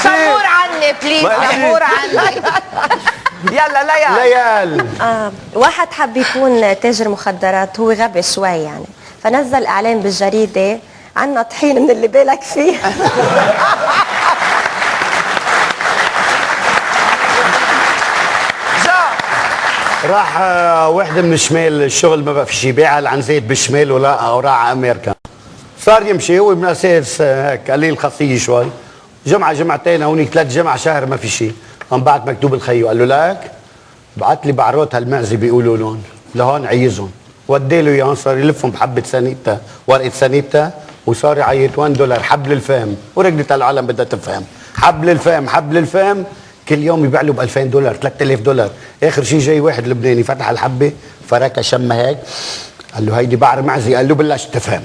سمور عني بليز، سمور عني. يلا ليال. واحد حب يكون تاجر مخدرات، هو غبي شوي يعني، فنزل اعلان بالجريده: عنا طحين من اللي بالك فيه. راح وحده من الشمال الشغل ما بقى في شيء، باع العنزات بالشمال وراح على امريكا. صار يمشي هو من اساس هيك قليل خصيه شوي، جمعه جمعتين هونيك 3 جمعة شهر ما في شيء، قام بعت مكتوب الخيو قال له لك بعت لي بعروت هالمعزه بيقولوا لهم لهون عيزهم، ودي له اياهم، صار يلفهم بحبه سانيتا، ورقه سانيتا، وصار يعيط $1 حبل الفهم، ورقدة العالم بدها تفهم، حبل الفهم حبل الفهم، كل يوم يبيع له ب $2000 $3000. اخر شيء جاي واحد لبناني فتح الحبه فركها شمها هيك، قال له هيدي بعر معزي، قال له بلش تفهم.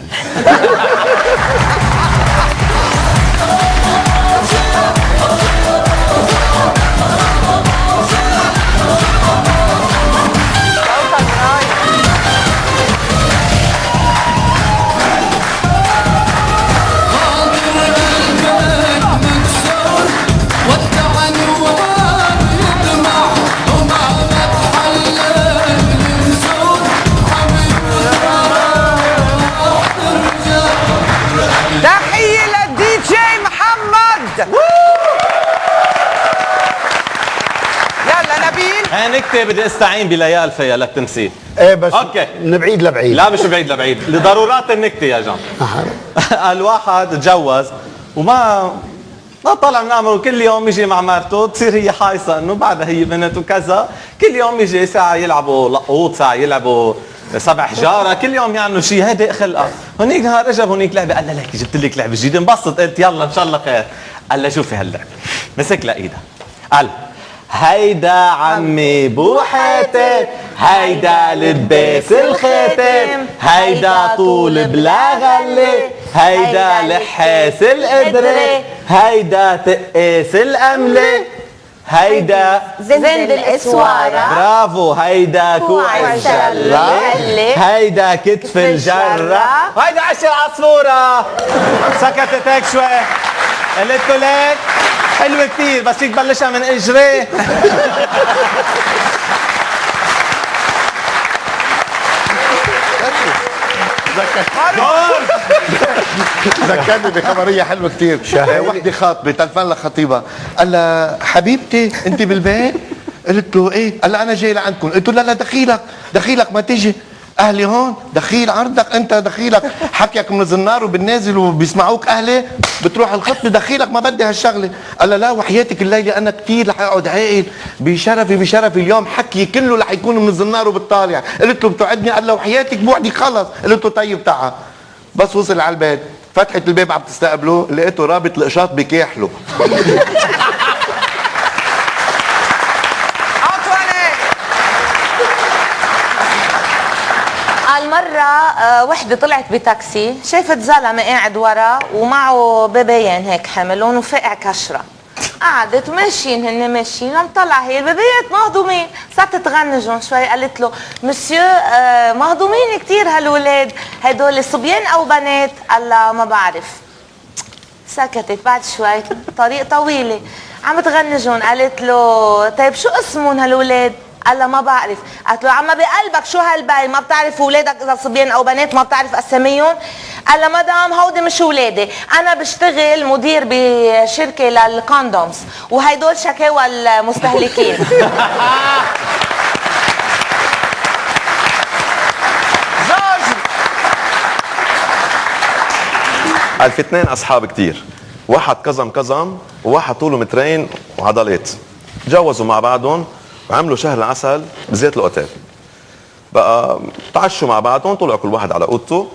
نكتة بدي استعين بليال فيها للتمثيل. ايه بس اوكي من بعيد لبعيد. لا مش بعيد لبعيد، لضرورات النكتة يا جان. الواحد تجوز وما طلع من عمره، كل يوم يجي مع مرته تصير هي حايصة انه بعدها هي بنت وكذا، كل يوم يجي ساعة يلعبوا لقوط، ساعة يلعبوا سبع حجارة، كل يوم يعملوا شيء، هيدي خلقة. هونيك نهار اجى هونيك لعبة، قال لها ليك جبت لك لعبة جديدة، انبسط، قلت يلا ان شاء الله خير. قال لها شوفي هاللعبة، مسك لها ايدها قال هيدا عمي بوحاتي، هيدا لباس الخاتم، هيدا طول بلا غلي، هيدا لحاس القدرة، هيدا تقاس الأملة، هيدا زند الاسواره، برافو، هيدا كوع الشرة، هيدا كتف الجرة، هيدا عش العصفورة. سكتت هيك شوي، قلت له ليك حلوة كتير بس فيك تبلشها من اجري. ذكرني بخبريه حلوه كثير. وحده خاطبه تلفن لها خطيبها، قال لها حبيبتي انت بالبيت؟ قلت له ايه؟ قال لها انا جاي لعندكم. قلت له لا دخيلك ما تيجي، اهلي هون، دخيل عرضك انت، دخيلك حكيك من الزنار وبالنازل وبيسمعوك اهلي، بتروح الخطبه، دخيلك ما بدي هالشغله. قال لا وحياتك الليله انا كثير رح اقعد عاقل، بشرفي اليوم حكي كله رح يكون من الزنار وبالطالع. قلت له بتوعدني؟ قال له وحياتك بوعدي خلص. قلت له طيب تعال. بس وصل على البيت فتحت الباب عم تستقبله، لقيته رابط القشاط بكاحله. مرة وحدة طلعت بتاكسي، شافت زلمة قاعد ورا ومعه بيبيين هيك حملون وفقع كشرة، قعدت ماشيين هن ماشيين، عم طلع هي البيبيات مهضومين، صارت تغنجهم شوي، قالت له مسيو مهضومين كتير هالولاد، هدول صبيان او بنات؟ قال لها ما بعرف. سكتت، بعد شوي طريق طويلة عم تغنجهم، قالت له طيب شو اسمهم هالولاد؟ قال لها ما بعرف. قالت له عما بقلبك شو هالباي، ما بتعرف اولادك اذا صبيان او بنات؟ ما بتعرف اساميهم؟ قال لها مدام هودي مش اولادي، انا بشتغل مدير بشركه للكوندومز وهيدول شكاوى المستهلكين. قال في 2 اصحاب كتير، واحد كظم وواحد طوله مترين وعضلات، تجوزوا مع بعضهم وعملوا شهر العسل بزيت الاوتيل. بقى تعشوا مع بعضهم، طلعوا كل واحد على اوضته،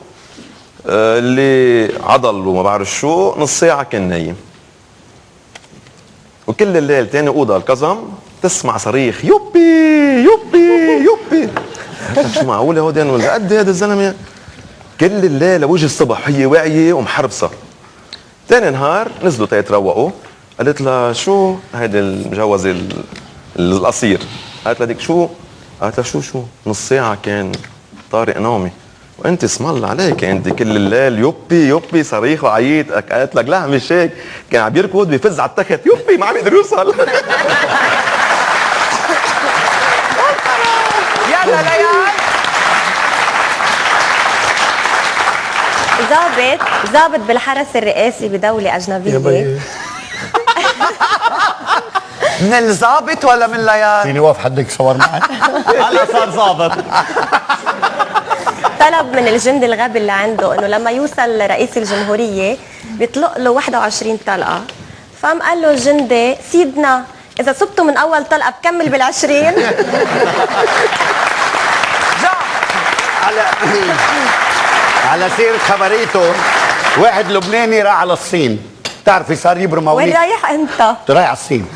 اللي عضل وما بعرف شو نص ساعه كان نايم، وكل الليل تاني اوضه الكظم تسمع صريخ يوبي يوبي يوبي. شو معقوله هودين ولا قد هذا الزلمه؟ كل الليل لوجه الصبح هي واعيه ومحربصه. تاني نهار نزلوا تيتروقوا، قالت لها شو هيدي المجوزه القصير؟ قالت لها ديك شو؟ قالت لها شو نص ساعة كان طارق نومي. وانت اسم الله عليك انت كل الليل يوبي يوبي صريخ وعيط. قالت لك لا مش هيك، كان عم يركض بيفز على التخت يوبي ما عم يقدر يوصل. يلا ليال. ضابط بالحرس الرئاسي بدولة أجنبية. من الظابط ولا من ليال؟ فيني واقف حدك صور معي؟ هلا صار ظابط. طلب من الجندي الغبي اللي عنده انه لما يوصل رئيس الجمهورية بيطلق له 21 طلقة. فقام قال له الجندي سيدنا إذا صبته من أول طلقة بكمل بال20. على سيرة خبريته، واحد لبناني راح على الصين، بتعرفي صار يبرم وين رايح أنت؟ رايح على الصين.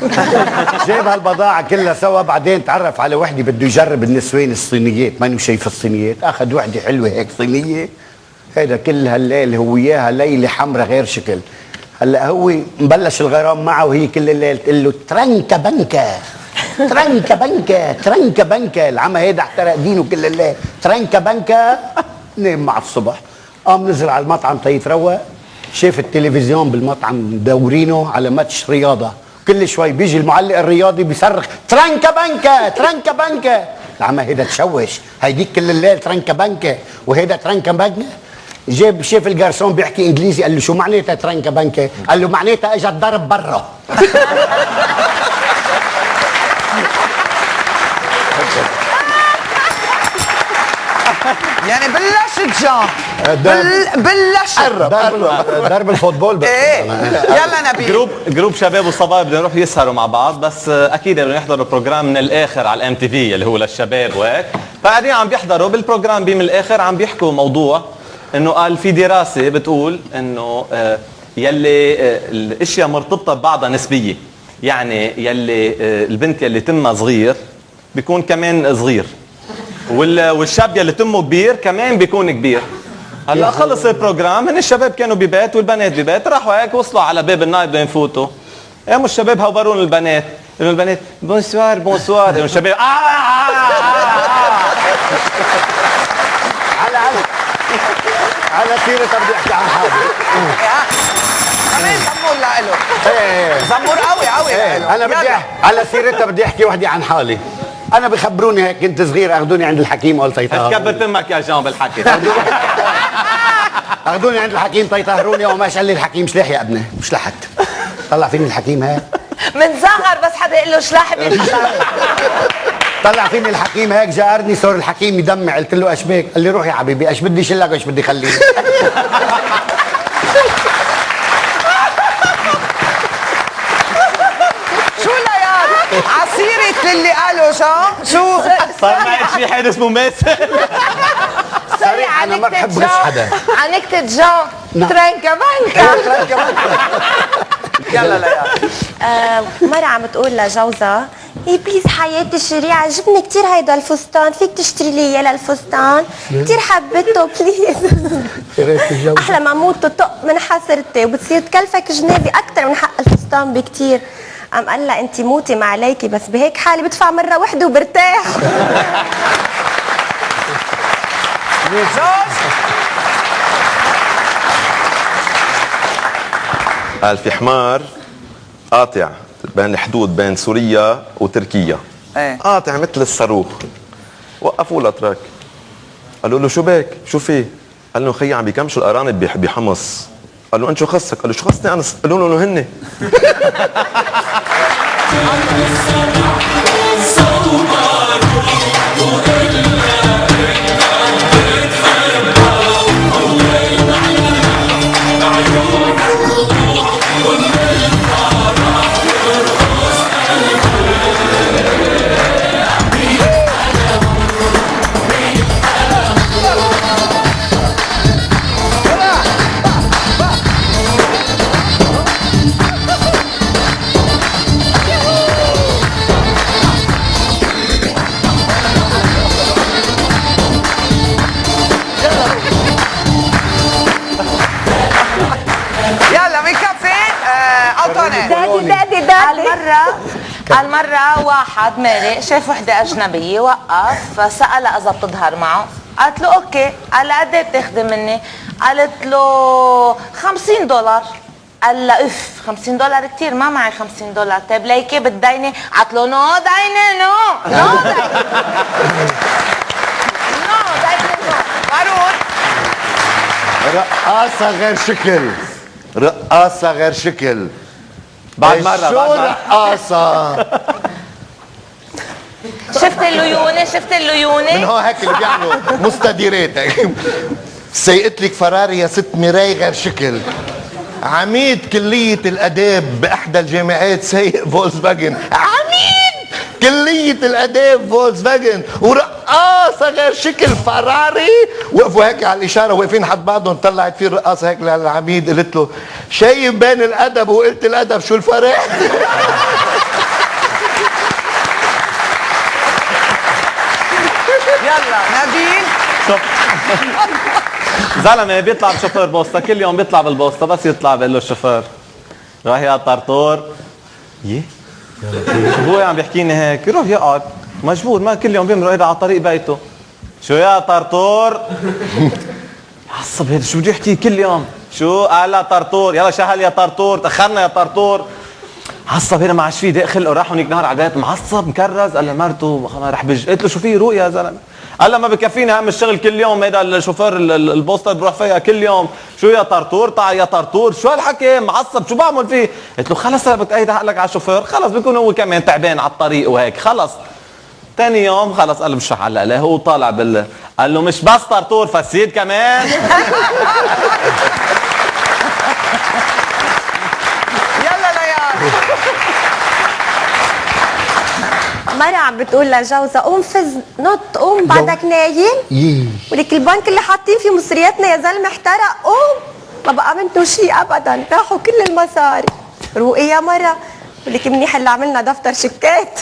جاب هالبضاعة كلها سوا، بعدين تعرف على وحدة بده يجرب النسوين الصينيات، ماني شايف الصينيات، أخذ وحدة حلوة هيك صينية، هيدا كل هالليل هو وياها ليلة حمرة غير شكل. هلا هو مبلش الغرام معه وهي كل الليل تقول له ترنكة بنكة ترنكة بنكة ترنكة بنكة. العمى هيدا احترق دينه كل الليل، ترنكة بنكة. نام مع الصبح، قام نزل على المطعم تيتروق، شاف التلفزيون بالمطعم مدورينه على ماتش رياضة، كل شوي بيجي المعلق الرياضي بيصرخ ترنكة بنكة ترنكة بنكة. العمى هيدا تشوش، هيديك كل الليل ترنكة بنكة وهيدا ترنكة بنكة. جاب شاف الجارسون بيحكي انجليزي، قال له شو معناتها ترنكة بنكة؟ قال له معناتها اجت ضرب برا. يعني بلشت جان بلشت ضرب الفوتبول. ايه يلا نبيل. جروب شباب وصبايا بدهم يروحوا يسهروا مع بعض، بس اكيد بدهم يحضروا بروجرام من الاخر على الام تي في اللي هو للشباب وهيك. فقاعدين عم بيحضروا بالبروجرام من الاخر، عم بيحكوا موضوع انه قال في دراسه بتقول انه يلي الاشياء مرتبطه ببعضها نسبيه، يعني يلي البنت يلي تمها صغير بيكون كمان صغير، والشاب يلي تمه كبير كمان بيكون كبير. هلا خلص البروجرام، هن الشباب كانوا ببيت والبنات ببيت، راحوا هيك وصلوا على باب النايت بدهم يفوتوا، قاموا الشباب هوبرون البنات، انه البنات بونسوار بونسوار، انه الشباب على سيرة بدي احكي عن حالي. كمان زمور لإله، زمور قوي قوي لإله. انا بدي على سيرتها بدي احكي وحدي عن حالي. انا بخبروني هيك كنت صغير، اخذوني عند الحكيم قلت يطهروني. تكبر تمك يا جان بالحكي. اخذوني عند الحكيم تيطهروني، وماش قال لي الحكيم شلح يا ابني، شلحت. طلع فيني الحكيم هيك من زغر بس حدا يقول له شلاح طلع فيني الحكيم هيك، جارني صار الحكيم يدمع، قلت له ايش بك؟ قال لي روح يا حبيبي، ايش بدي شلك وايش بدي خليك؟ شو ليال عصيرة اللي قالوا شو صار معك شي حدا اسمه ماسر. صريح انا ما بحب رش حدا. عنكتة جان ترنكة بنكة. يلا ليال. مرة عم تقول لجوزها إيه بليز حياتي الشريعة عجبني كتير هيدا الفستان، فيك تشتري لي اياه للفستان؟ كتير حبيته بليز. أحلى ما موت تطق من حسرتي وبتصير تكلفك جنابي أكتر من حق الفستان بكتير. قام قال لها أنت موتي ما عليكي، بس بهيك حالي بدفع مرة وحدة وبرتاح. قال في حمار قاطع بين الحدود بين سوريا وتركيا، ايه قاطع مثل الصاروخ، وقفوا الاتراك قالوا له شو بك؟ شو في؟ قال له خيي عم بيكمشوا الارانب بحمص. قال له انت شو خصك؟ قال له شو خصني انا؟ قالوا له انه هن هالمرة واحد مارق شاف وحدة أجنبية، وقف فسألها إذا بتظهر معه، قالت له اوكي. قال قد ايه بتاخدي مني؟ قالت له $50. قال لها اف $50 كتير، ما معي $50. طيب ليكي بتديني؟ قالت له نو ديني نو ديني فاروق رقاصة غير شكل، رقاصة غير شكل. بعد مرة شو بعد مرة. رقاصة؟ شفت الليونة؟ شفت من الليونة؟ هو هيك اللي بيعملوا مستديرات هيك. سيقت لك فراري يا ست ميراي غير شكل. عميد كلية الآداب بإحدى الجامعات سايق فولكسفاجن، عميد كلية الآداب فولكسفاجن، ورقاصة غير شكل فراري. وقفوا هيك على الإشارة واقفين حد بعضهم، طلعت فيه الرقاصة هيك للعميد، قلت له شايف بين الأدب وقلت الأدب شو الفرق؟ يلا نبيل. زلمه بيطلع بشوفير بوسطه، كل يوم بيطلع بالبوسطه، بس يطلع بقول له الشوفير روح يا طرطور. يي هو عم بيحكيني هيك، يروح يقعد مجبور، ما كل يوم بيمرق على طريق بيته. شو يا طرطور؟ عصب هذا، شو بده يحكي كل يوم؟ شو قال لا طرطور؟ يلا شهل يا طرطور، تاخرنا يا طرطور. عصب هنا، ما عادش فيه دق خلقه، راح هونيك نهار على البيت معصب مكرز. قال لمرته رح بج، قلت له شو في روق يا زلمه؟ قال لها ما بكفيني هم الشغل كل يوم، هيدا الشوفير البوسطه بروح فيها كل يوم. شو يا طرطور؟ تعال يا طرطور، شو هالحكي؟ معصب شو بعمل فيه؟ قلت له خلص بتأيد حقك على الشوفير، خلص بيكون هو كمان تعبان على الطريق وهيك خلص. ثاني يوم خلص قال له مش رح علق عليه، هو طالع قال له مش بس طرطور فسيد كمان. يلا ليال. مرة عم بتقول لجوزها قوم فز نط، قوم بعدك نايم. ولك البنك اللي حاطين فيه مصرياتنا يا زلمه احترق، قوم ما بقى منه شيء ابدا، راحوا كل المصاري. روقي يا مرة. ولك منيح اللي عملنا دفتر شيكات.